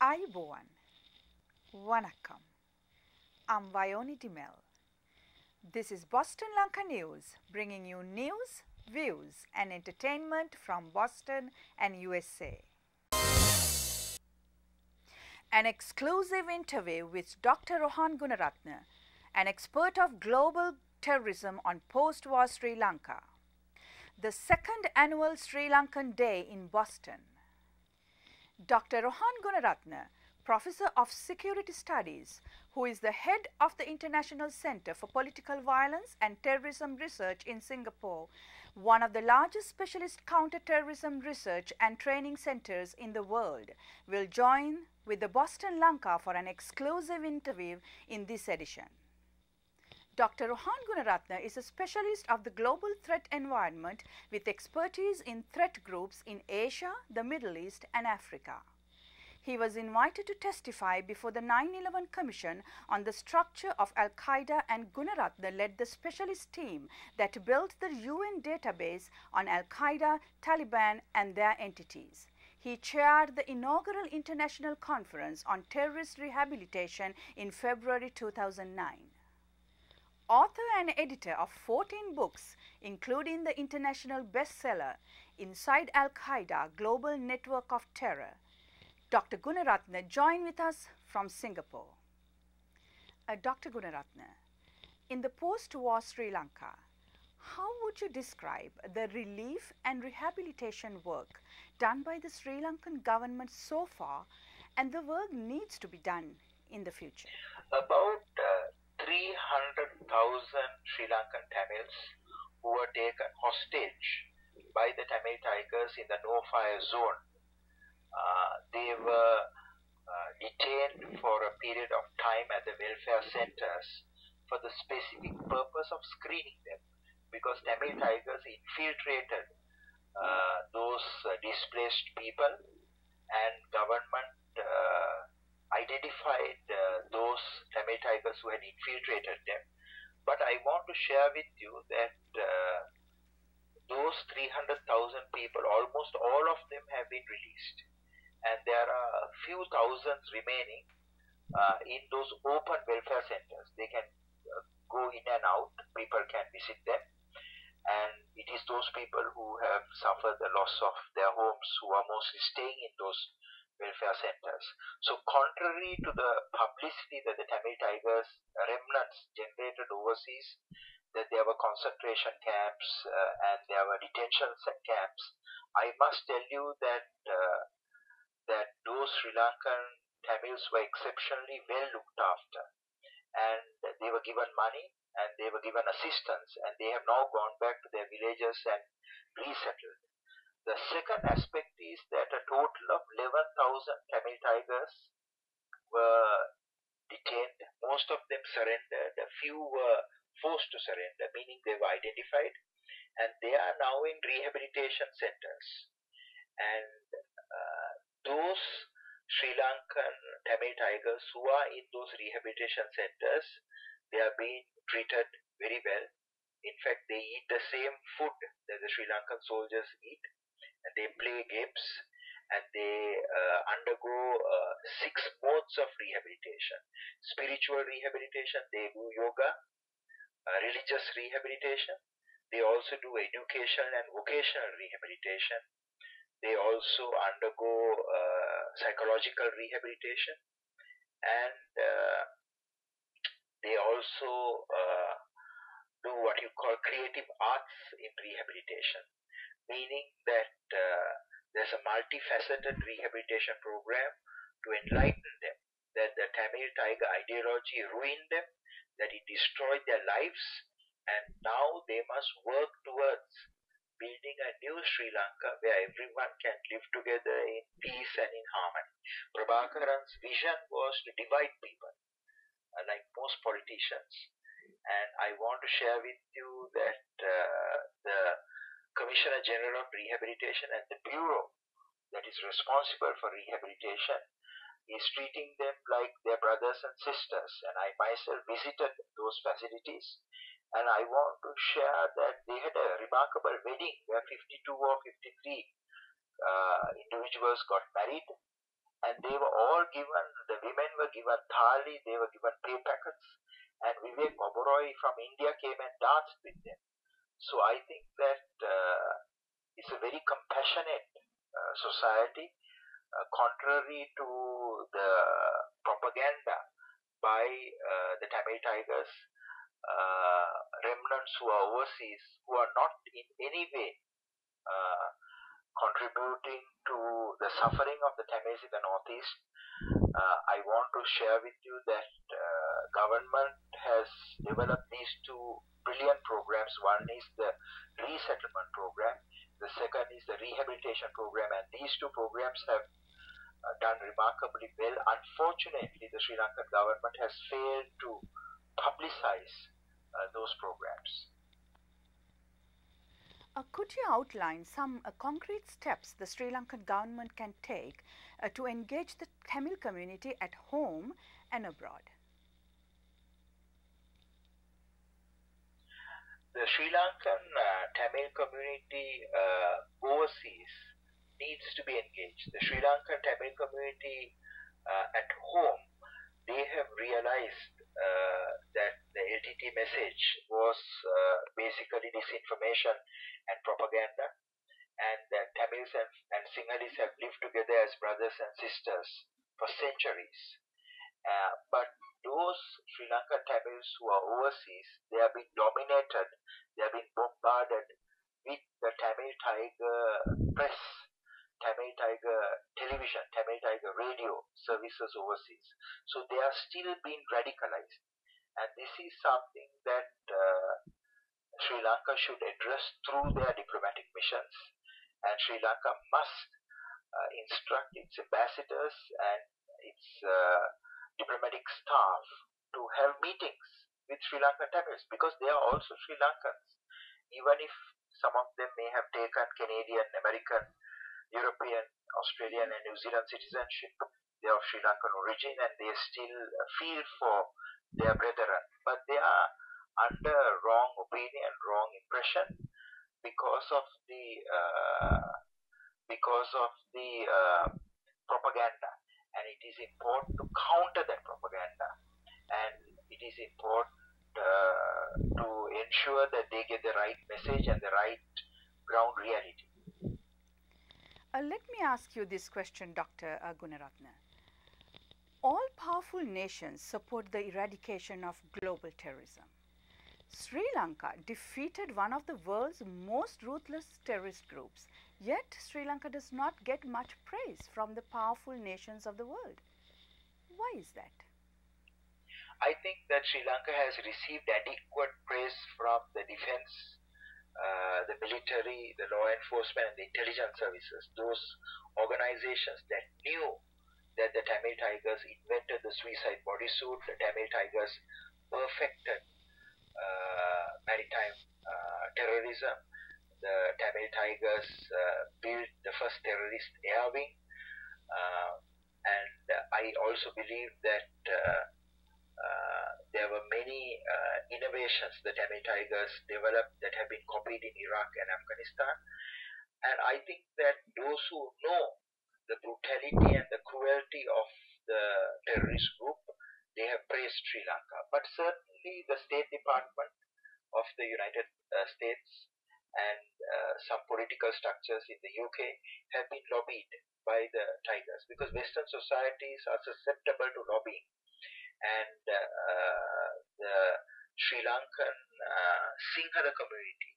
Ayubowan, Vanakkam. I'm Vayoni Dimel. This is Boston Lanka News, bringing you news, views and entertainment from Boston and USA. An exclusive interview with Dr. Rohan Gunaratna, an expert of global terrorism on Post War Sri Lanka. The second annual Sri Lankan Day in Boston. Dr. Rohan Gunaratna, Professor of Security Studies, who is the head of the International Center for Political Violence and Terrorism Research in Singapore, one of the largest specialist counter-terrorism research and training centers in the world, will join with the Boston Lanka for an exclusive interview in this edition. Dr. Rohan Gunaratna is a specialist of the global threat environment with expertise in threat groups in Asia, the Middle East and Africa. He was invited to testify before the 9/11 Commission on the structure of Al-Qaeda, and Gunaratna led the specialist team that built the UN database on Al-Qaeda, Taliban and their entities. He chaired the inaugural International Conference on Terrorist Rehabilitation in February 2009. Author and editor of 14 books, including the international bestseller Inside Al-Qaeda, Global Network of Terror, Dr. Gunaratna joined with us from Singapore. Dr. Gunaratna, in the post-war Sri Lanka, how would you describe the relief and rehabilitation work done by the Sri Lankan government so far, and the work needs to be done in the future? About 300,000 Sri Lankan Tamils who were taken hostage by the Tamil Tigers in the no-fire zone. They were detained for a period of time at the welfare centers for the specific purpose of screening them, because Tamil Tigers infiltrated those displaced people, and government identified those Tamil Tigers who had infiltrated them. But I want to share with you that those 300,000 people, almost all of them have been released, and there are a few thousands remaining in those open welfare centers. They can go in and out, people can visit them, and it is those people who have suffered the loss of their homes who are mostly staying in those welfare centers. So contrary to the publicity that the Tamil Tigers remnants generated overseas, that there were concentration camps and there were detention camps, I must tell you that that those Sri Lankan Tamils were exceptionally well looked after, and they were given money and they were given assistance, and they have now gone back to their villages and resettled. The second aspect is that a total of 11,000 Tamil Tigers were detained. Most of them surrendered. A few were forced to surrender, meaning they were identified, and they are now in rehabilitation centers. And those Sri Lankan Tamil Tigers who are in those rehabilitation centers, they are being treated very well. In fact, they eat the same food that the Sri Lankan soldiers eat, and they play games, and they undergo 6 modes of rehabilitation. Spiritual rehabilitation, they do yoga. Religious rehabilitation, they also do education and vocational rehabilitation. They also undergo psychological rehabilitation, and they also do what you call creative arts in rehabilitation, meaning that there's a multifaceted rehabilitation program to enlighten them that the Tamil Tiger ideology ruined them, that it destroyed their lives, and now they must work towards building a new Sri Lanka where everyone can live together in peace and in harmony. Prabhakaran's vision was to divide people, like most politicians. And I want to share with you that the Commissioner General of Rehabilitation and the Bureau that is responsible for rehabilitation is treating them like their brothers and sisters. And I myself visited those facilities, and I want to share that they had a remarkable wedding where 52 or 53 individuals got married, and they were all given, the women were given thali, they were given pay packets, and Vivek Oberoi from India came and danced with them. So I think that it's a very compassionate society, contrary to the propaganda by the Tamil Tigers, remnants who are overseas, who are not in any way contributing to the suffering of the Tamils in the Northeast. I want to share with you that government has developed these two brilliant programs. One is the resettlement program, the second is the rehabilitation program, and these two programs have done remarkably well. Unfortunately, the Sri Lankan government has failed to publicize those programs. Could you outline some concrete steps the Sri Lankan government can take to engage the Tamil community at home and abroad? The Sri Lankan Tamil community overseas needs to be engaged. The Sri Lankan Tamil community at home, they have realized that the LTT message was basically disinformation and propaganda, and that Tamils and Sinhalese have lived together as brothers and sisters for centuries. But those Sri Lankan Tamils who are overseas, they have been dominated, they have been bombarded with the Tamil Tiger press, Tamil Tiger television, Tamil Tiger radio services overseas. So they are still being radicalized. And this is something that Sri Lanka should address through their diplomatic missions. And Sri Lanka must instruct its ambassadors and its diplomatic staff to have meetings with Sri Lankan Tamils, because they are also Sri Lankans. Even if some of them may have taken Canadian, American, European, Australian and New Zealand citizenship, they are of Sri Lankan origin and they still feel for their brethren. But they are under wrong opinion, wrong impression because of the propaganda. And it is important to counter that propaganda, and it is important to ensure that they get the right message and the right ground reality. Let me ask you this question, Dr. Gunaratna. All powerful nations support the eradication of global terrorism. Sri Lanka defeated one of the world's most ruthless terrorist groups, yet Sri Lanka does not get much praise from the powerful nations of the world. Why is that? I think that Sri Lanka has received adequate praise from the defense, the military, the law enforcement and the intelligence services, those organizations that knew that the Tamil Tigers invented the suicide bodysuit, the Tamil Tigers perfected maritime terrorism, the Tamil Tigers built the first terrorist air wing, and I also believe that there were many innovations the Tamil Tigers developed that have been copied in Iraq and Afghanistan. And I think that those who know the brutality and the cruelty of the terrorist group, they have praised Sri Lanka. But certainly the State Department of the United States and some political structures in the UK have been lobbied by the Tigers, because Western societies are susceptible to lobbying. And the Sri Lankan Sinhala community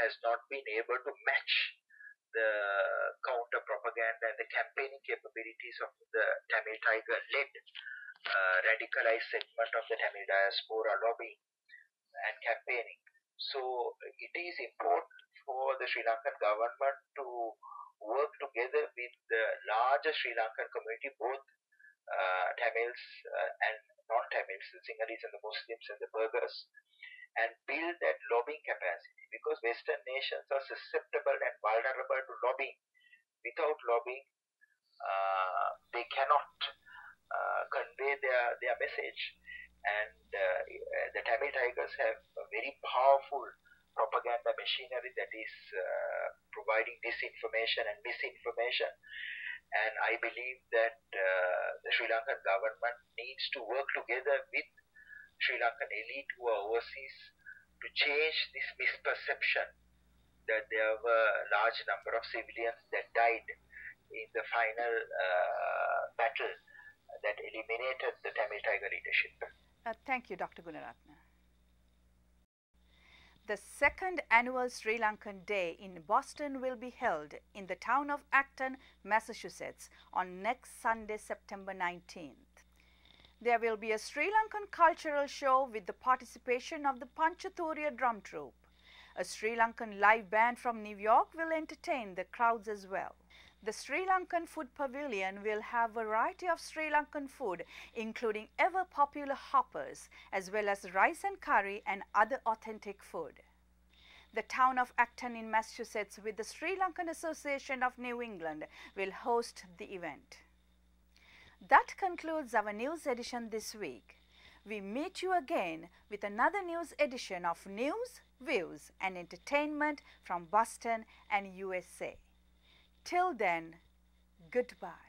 has not been able to match the counter propaganda and the campaigning capabilities of the Tamil Tiger-led radicalized segment of the Tamil diaspora lobbying and campaigning. So it is important for the Sri Lankan government to work together with the larger Sri Lankan community, both Tamils and non-Tamils, the Sinhalese and the Muslims and the Burghers, and build that lobbying capacity, because Western nations are susceptible and vulnerable to lobbying. Without lobbying, they cannot convey their message. And the Tamil Tigers have a very powerful propaganda machinery that is providing disinformation and misinformation. And I believe that the Sri Lankan government needs to work together with Sri Lankan elite who are overseas to change this misperception that there were a large number of civilians that died in the final battle that eliminated the Tamil Tiger leadership. Thank you, Dr. Gunaratna. The second annual Sri Lankan Day in Boston will be held in the town of Acton, Massachusetts on next Sunday, September 19th. There will be a Sri Lankan cultural show with the participation of the Panchathuriya drum troupe. A Sri Lankan live band from New York will entertain the crowds as well. The Sri Lankan Food Pavilion will have a variety of Sri Lankan food, including ever popular hoppers, as well as rice and curry and other authentic food. The town of Acton in Massachusetts with the Sri Lankan Association of New England will host the event. That concludes our news edition this week. We meet you again with another news edition of news, views and entertainment from Boston and USA. Till then, goodbye.